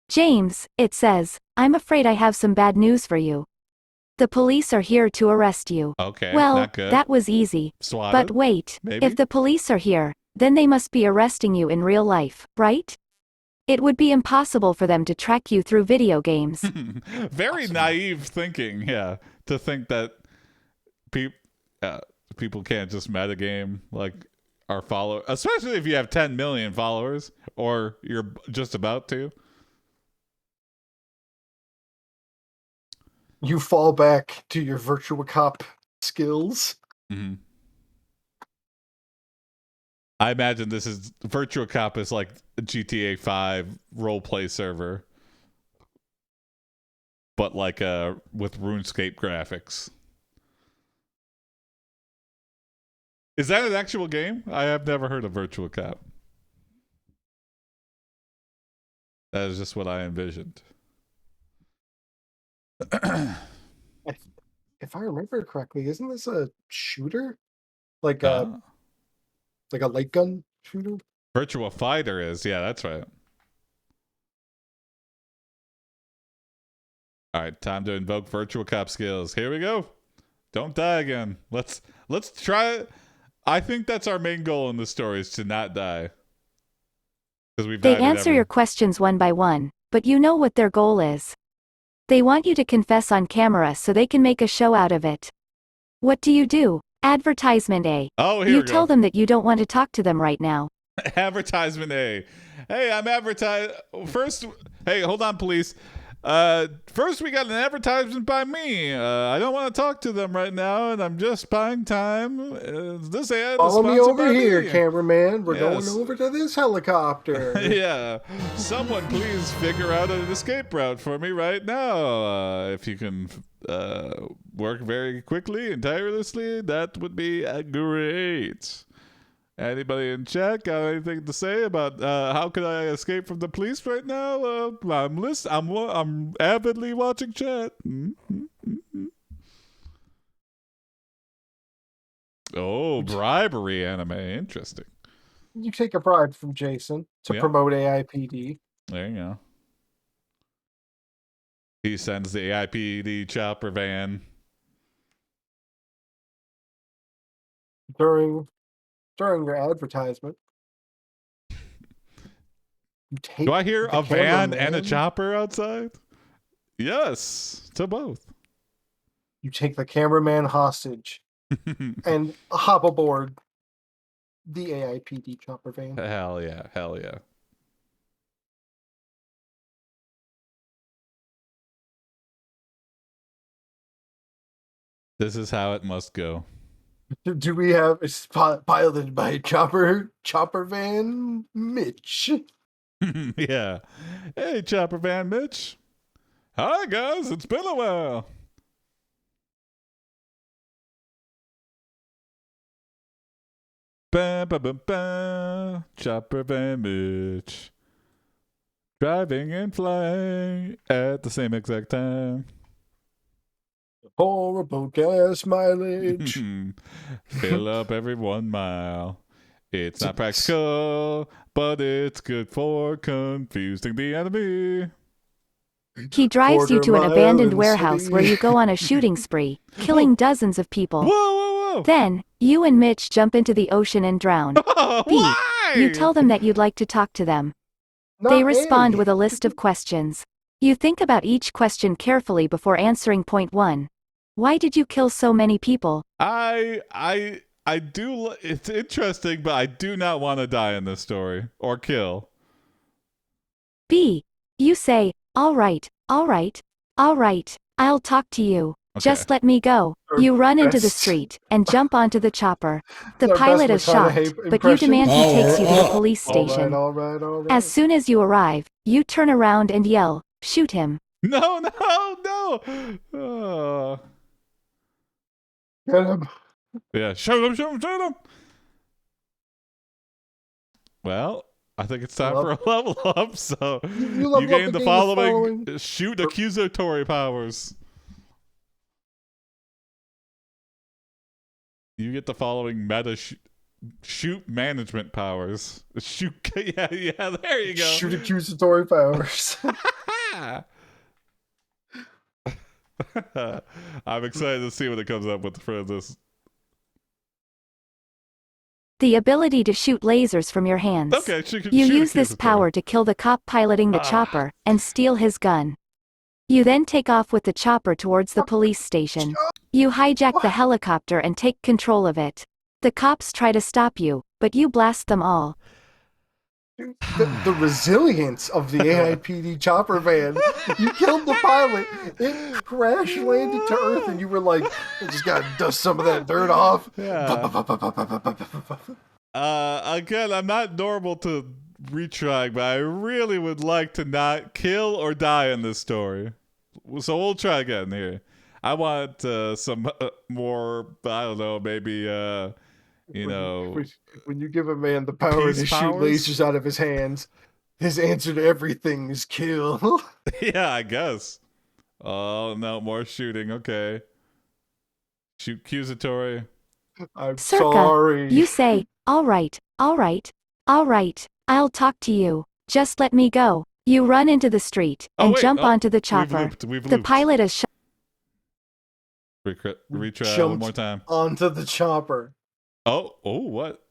James, it says, I'm afraid I have some bad news for you. The police are here to arrest you. Okay, well, not good. that was easy. Swatted, but wait, maybe? if the police are here, then they must be arresting you in real life, right? It would be impossible for them to track you through video games. Very naive thinking, yeah, to think that people can't just metagame like our follow, especially if you have 10 million followers or you're just about to. You fall back to your Virtua Cop skills. Mm-hmm. I imagine this is Virtua Cop is like a GTA 5 roleplay server, but like with RuneScape graphics. Is that an actual game? I have never heard of Virtua Cop. That is just what I envisioned. If I remember correctly, isn't this a shooter? Like a light gun shooter? Virtua Fighter is, yeah, that's right. All right, time to invoke Virtua Cop skills. Here we go. Don't die again. Let's try it. I think that's our main goal in this story is to not die. Because They answer your questions one by one, but you know what their goal is. They want you to confess on camera so they can make a show out of it. What do? Advertisement A. Oh, here You we go. tell them that you don't want to talk to them right now. Advertisement A. Hey, I'm first. Hey, hold on, police. First we got an advertisement by me. I don't want to talk to them right now, and I'm just buying time. This ad is Follow me sponsored over by here, me. cameraman. We're Yes. going over to this helicopter. Yeah. Someone please figure out an escape route for me right now. If you can work very quickly and tirelessly, that would be great. Anybody in chat got anything to say about how can I escape from the police right now? I'm avidly watching chat. Oh, bribery anime. Interesting. You take a bribe from Jason to promote AiPD. There you go. He sends the AiPD chopper van. During your advertisement. Do I hear a van and a chopper outside? Yes, to both. You take the cameraman hostage and hop aboard the AiPD chopper van. Hell yeah, hell yeah. This is how it must go. Do we have it's piloted by chopper van Mitch? Yeah. Hey, chopper van Mitch. Hi guys, it's been a while. Ba ba ba ba. Chopper van Mitch. Driving and flying at the same exact time. Horrible gas mileage. Fill up every 1 mile. It's not practical, but it's good for confusing the enemy. He drives you to an abandoned warehouse where you go on a shooting spree, killing dozens of people. Whoa, whoa, whoa. Then, you and Mitch jump into the ocean and drown. B. Why? You tell them that you'd like to talk to them. They respond with a list of questions. You think about each question carefully before answering. Point 1. Why did you kill so many people? I do. It's interesting, but I do not want to die in this story or kill. B. You say, all right, I'll talk to you. Okay. Just let me go. You run into the street and jump onto the chopper. The pilot is shocked, but you demand he takes you to the police station. All right. As soon as you arrive, you turn around and yell, shoot him. No. Get him. Yeah, shoot him. Well, I think it's time for a level up, so you gain the following shoot accusatory powers. You get the following meta shoot management powers. Shoot, yeah, there you go. Shoot accusatory powers. I'm excited to see what it comes up with for this. The ability to shoot lasers from your hands. Okay, you use this power to kill the cop piloting the chopper and steal his gun. You then take off with the chopper towards the police station. You hijack the helicopter and take control of it. The cops try to stop you, but you blast them all. The resilience of the AiPD chopper van. You killed the pilot. It crash landed to Earth, and you were like, I just gotta dust some of that dirt off. Yeah. Again, I'm not normal to retrying, but I really would like to not kill or die in this story. So we'll try again here. I want some more, I don't know, maybe, When you give a man the power to shoot lasers out of his hands, his answer to everything is kill. Yeah, I guess. Oh, no, more shooting. Okay. Shoot accusatory. I'm Circa, sorry. You say, all right, I'll talk to you. Just let me go. You run into the street and jump onto the chopper. We've the looped. pilot is shot. Retry one more time. Onto the chopper. Oh, what?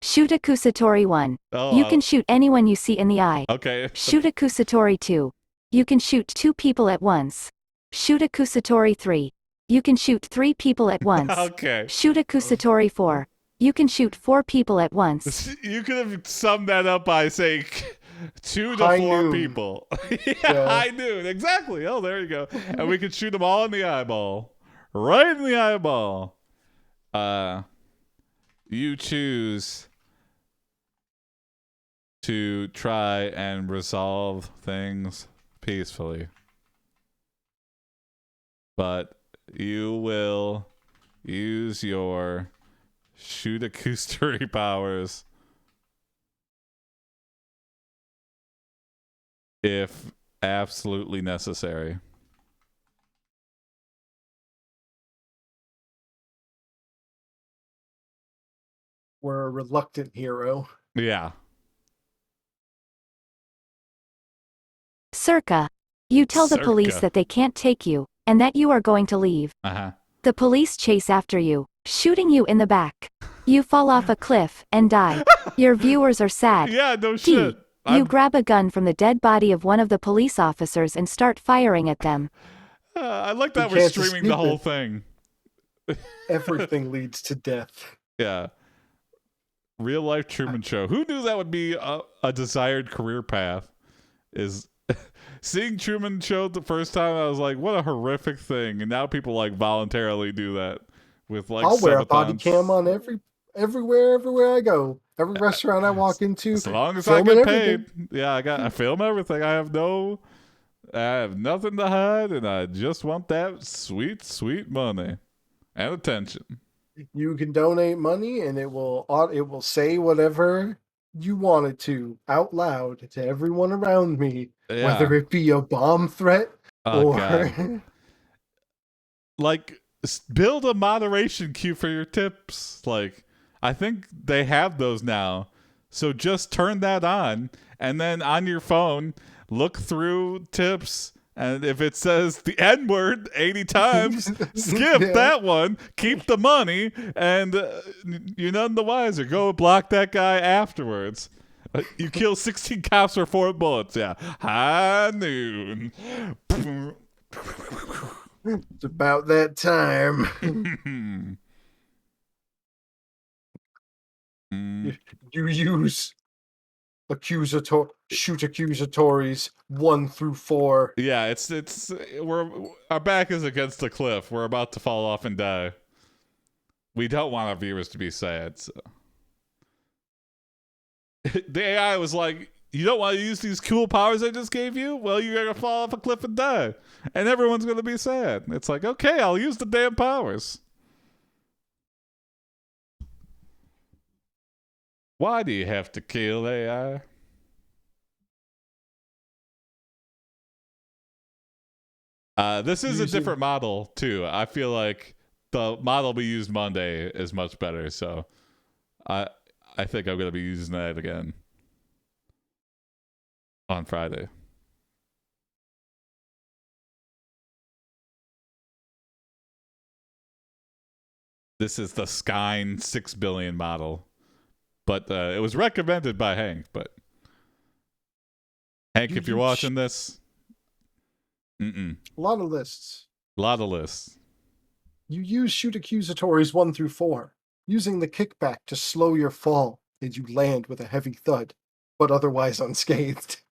Shoot accusatory 1. Oh, You can shoot anyone you see in the eye. Okay. Shoot accusatory 2. You can shoot 2 people at once. Shoot accusatory 3. You can shoot 3 people at once. Okay. Shoot accusatory 4. You can shoot 4 people at once. You could have summed that up by saying 2 to High 4 noon. people. Yeah. High noon. Exactly. Oh, there you go. And we could shoot them all in the eyeball. Right in the eyeball. You choose to try and resolve things peacefully. But you will use your shoot accusatory powers if absolutely necessary. We're a reluctant hero. Yeah. Circa. You tell the police Circa. that they can't take you, and that you are going to leave. Uh-huh. The police chase after you, shooting you in the back. You fall off a cliff and die. Your viewers are sad. Yeah, no D. shit. You grab a gun from the dead body of one of the police officers and start firing at them. I like that You we're can't streaming dispute the whole it. thing. Everything leads to death. Yeah. Real life Truman Show. Who knew that would be a desired career path? Is seeing Truman Show the first time, I was like, what a horrific thing. And now people like voluntarily do that with like I'll wear a body subathons. cam on everywhere I go. Every restaurant I walk into. As long as I filming get everything. paid. Yeah, I film everything. I have nothing to hide, and I just want that sweet, sweet money and attention. You can donate money, and it will say whatever you want it to out loud to everyone around me, Yeah. whether it be a bomb threat Oh, or God. Like, build a moderation queue for your tips. Like, I think they have those now. So just turn that on, and then on your phone, look through tips. And if it says the N word 80 times, skip Yeah. that one, keep the money, and you're none the wiser. Go block that guy afterwards. You kill 16 cops for 4 bullets. Yeah. High noon. It's about that time. You use shoot accusatories 1 through 4. Yeah, our back is against the cliff. We're about to fall off and die. We don't want our viewers to be sad. So. The AI was like, you don't want to use these cool powers I just gave you? Well, you're going to fall off a cliff and die. And everyone's going to be sad. It's like, okay, I'll use the damn powers. Why do you have to kill AI? This is a different model, too. I feel like the model we used Monday is much better, so I think I'm going to be using that again on Friday. This is the Skein 6 billion model. But it was recommended by Hank. But Hank, if you're watching this, A lot of lists. A lot of lists. You use shoot accusatories 1 through 4, using the kickback to slow your fall as you land with a heavy thud, but otherwise unscathed.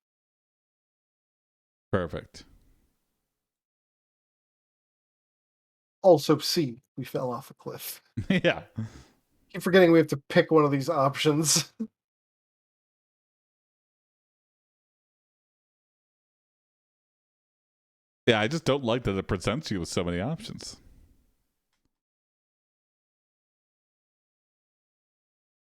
Perfect. Also, C, we fell off a cliff. Yeah. Keep forgetting we have to pick one of these options. Yeah, I just don't like that it presents you with so many options.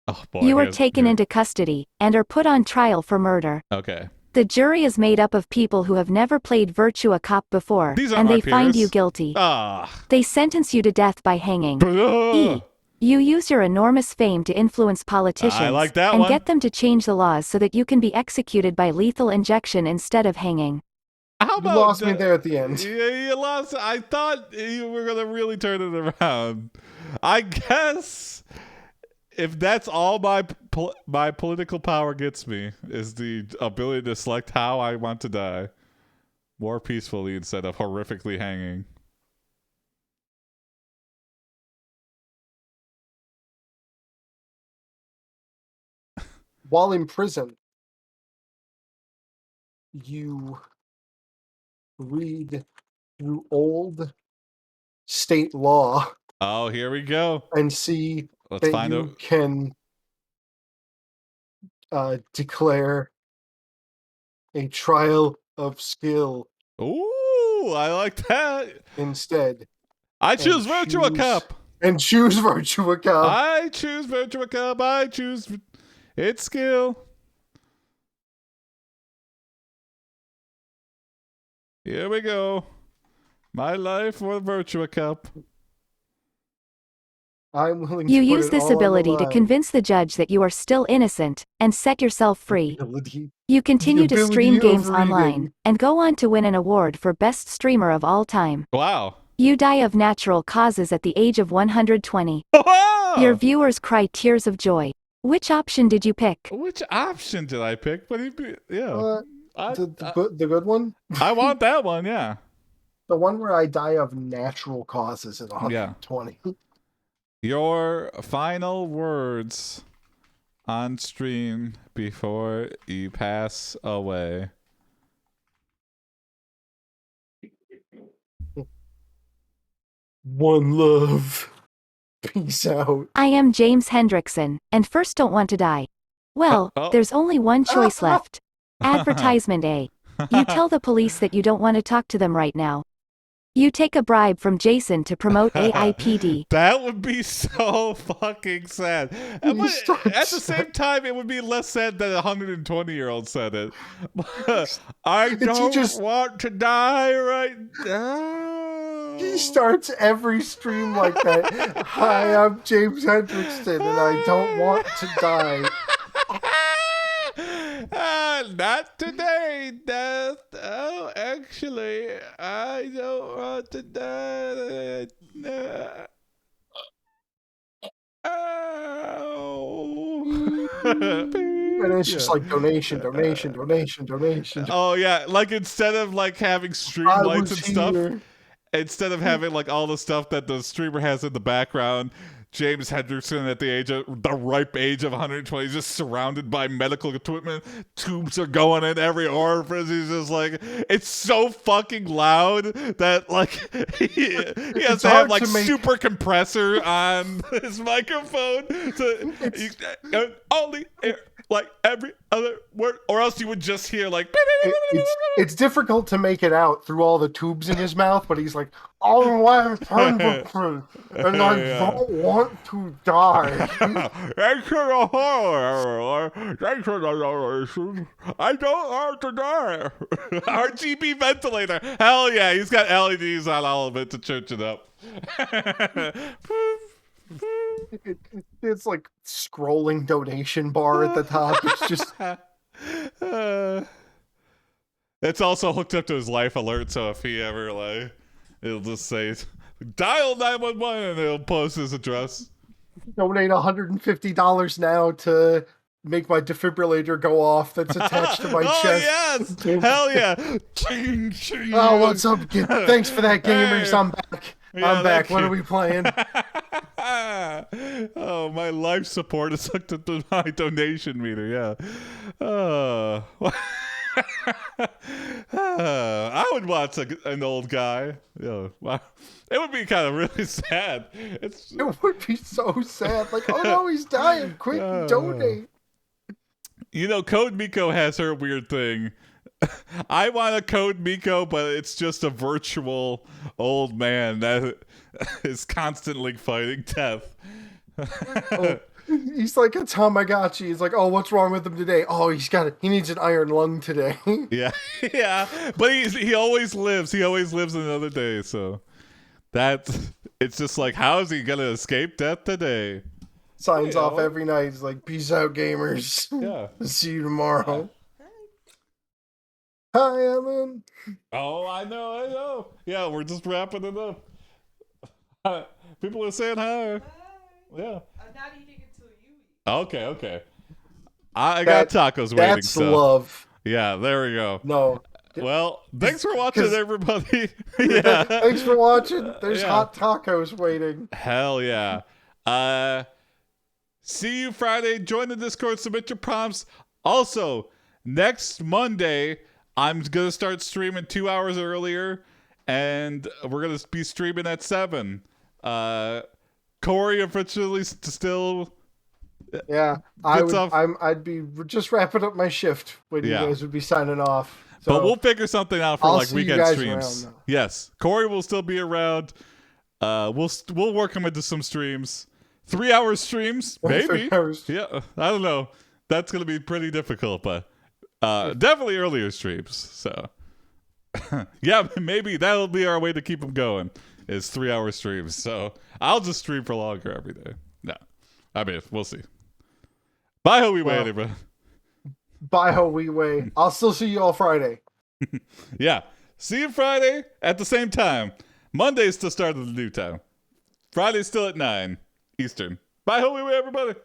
Oh boy. You are taken into custody and are put on trial for murder. Okay. The jury is made up of people who have never played Virtua Cop before, These aren't and my they find peers. you guilty. Ah. They sentence you to death by hanging. E. You use your enormous fame to influence politicians I like that and one. get them to change the laws so that you can be executed by lethal injection instead of hanging. How You about lost me there at the end. Yeah, you lost. I thought you were gonna really turn it around. I guess if that's all my political power gets me is the ability to select how I want to die, more peacefully instead of horrifically hanging. while in prison, you read through old state law Oh, here we go. and see Let's that find you out. can declare a trial of skill Ooh, I like that. instead. I and choose Virtua Cup. And choose Virtua Cup. I choose Virtua Cup. I choose its skill. Here we go. My life for Virtua Cup. I'm willing You to put use it this all on the ability to line. convince the judge that you are still innocent and set yourself free. Ability. You continue to stream ability of games online reading. and go on to win an award for best streamer of all time. Wow. You die of natural causes at the age of 120. Wow. Your viewers cry tears of joy. Which option did you pick? Which option did I pick? Yeah. The good one? I want that one, yeah. The one where I die of natural causes at 120. Yeah. Your final words on stream before you pass away. One love. Peace out. I am James Hendrickson, and first don't want to die. Well, there's only one choice left. Advertisement A. You tell the police that you don't want to talk to them right now. You take a bribe from Jason to promote AiPD. That would be so fucking sad. At the same time, it would be less sad that a 120-year-old said it. I don't want to die right now. He starts every stream like that. Hi, I'm James Hendrickson, and I don't want to die. Not today, Death. Oh, actually, I don't want to die. Oh. And it's just like donation. Oh yeah, like instead of like having stream lights and stuff, instead of having like all the stuff that the streamer has in the background, James Hendrickson at the ripe age of 120 is just surrounded by medical equipment. Tubes are going in every orifice. He's just like, it's so fucking loud that like he has to have like super compressor on his microphone. So only like every other word, or else you would just hear like. It's difficult to make it out through all the tubes in his mouth, but he's like, "Oh, and I don't want to die." Thanks for the horror. Thanks for the narration. I don't want to die. RGB ventilator. Hell yeah, he's got LEDs on all of it to church it up. It's like scrolling donation bar at the top. It's just. It's also hooked up to his life alert, so if he ever like, it'll just say, "Dial 911," and it'll post his address. Donate $150 now to make my defibrillator go off. That's attached to my chest. Yes, hell yeah! Oh, what's up? Thanks for that, gamers. I'm back. I'm back. What are we playing? Oh, my life support is hooked up to my donation meter. Yeah. I would watch an old guy. It would be kind of really sad. It would be so sad. Like, oh no, he's dying. Quick, donate. You know, Code Miko has her weird thing. I want a Code Miko, but it's just a virtual old man that is constantly fighting death. He's like a Tamagotchi. He's like, oh, what's wrong with him today? Oh, he needs an iron lung today. Yeah. But he always lives. He always lives another day. So it's just like, how is he gonna escape death today? Signs off every night. He's like, peace out, gamers. Yeah. See you tomorrow. Hi, Ellen. Oh, I know. Yeah, we're just wrapping it up. People are saying hi. Yeah. I'm not eating until you eat. Okay. I got tacos waiting. That's love. Yeah, there we go. No. Well, thanks for watching, everybody. Yeah. Thanks for watching. There's hot tacos waiting. Hell yeah. See you Friday. Join the Discord. Submit your prompts. Also, next Monday, I'm going to start streaming 2 hours earlier, and we're going to be streaming at 7. Corey, unfortunately, still... Yeah, I'd be just wrapping up my shift when you guys would be signing off. So but we'll figure something out for I'll like see weekend you guys streams. around, though. Yes, Corey will still be around. We'll work him into some streams. 3-hour streams, maybe. 3 hours. Yeah, I don't know. That's gonna be pretty difficult, but definitely earlier streams. So yeah, maybe that'll be our way to keep him going. Is 3-hour streams. So I'll just stream for longer every day. No, I mean we'll see. Bye, ho, we wait, everybody. Bye, ho, we wait. I'll still see you all Friday. Yeah. See you Friday at the same time. Monday's the start of the new time. Friday's still at 9 Eastern. Bye, ho, we wait, everybody.